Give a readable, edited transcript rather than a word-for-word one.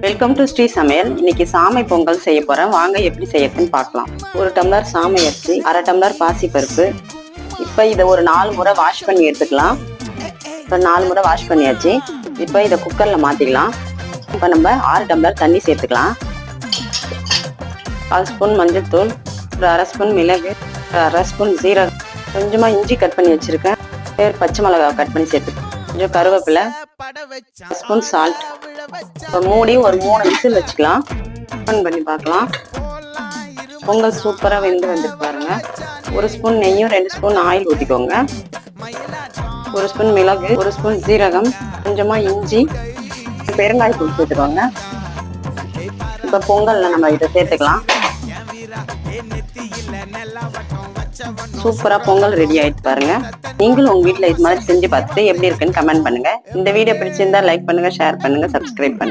Welcome to Sri சமையல். இன்னைக்கு சாமை பொங்கல் செய்ய போறேன். வாங்க எப்படி செய்யறதுன்னு பார்க்கலாம். ஒரு டம்ளர் சாமை அரிசி, அரை டம்ளர் பாசி பருப்பு. இப்போ இதை ஒரு 4 முறை வாஷ் பண்ணி எடுத்துக்கலாம். இப்போ 4 முறை வாஷ் பண்ணியாச்சு. இப்போ இதை குக்கரில் மாற்றிக்கலாம். இப்போ நம்ம 6 டம்ளர் தண்ணி சேர்த்துக்கலாம். 1/4 ஸ்பூன் மஞ்சள் தூள், ஒரு அரை ஸ்பூன் மிளகு, ஒரு அரை ஸ்பூன் ஜீரகம், கொஞ்சமாக இஞ்சி கட் பண்ணி வச்சுருக்கேன், பச்சை மிளகாய் கட் பண்ணி சேர்த்துக்கேன், கொஞ்சம் கருவேப்பிலை, 1 ஸ்பூன் சால்ட். இப்போ மூடி ஒரு 3 விசில் வச்சுக்கலாம். ஓப்பன் பண்ணி பார்க்கலாம். பொங்கல் சூப்பராக வெந்து பாருங்க. 1 ஸ்பூன் நெய்யும் 2 ஸ்பூன் ஆயில் ஊற்றிக்கோங்க. 1 ஸ்பூன் மிளகு, 1 ஸ்பூன் ஜீரகம், கொஞ்சமாக இஞ்சி, பெருங்காயத்தூள் சேர்த்துக்கோங்க. இப்போ பொங்கலில் நம்ம இதை சேர்த்துக்கலாம். சூப்பரா பொங்கல் ரெடி ஆயிட்டு பாருங்க. நீங்களும் உங்க வீட்டுல இது மாதிரி செஞ்சு பார்த்துட்டு எப்படி இருக்குன்னு கமெண்ட் பண்ணுங்க. இந்த வீடியோ பிடிச்சிருந்தா லைக் பண்ணுங்க, ஷேர் பண்ணுங்க, சப்ஸ்கிரைப் பண்ணுங்க.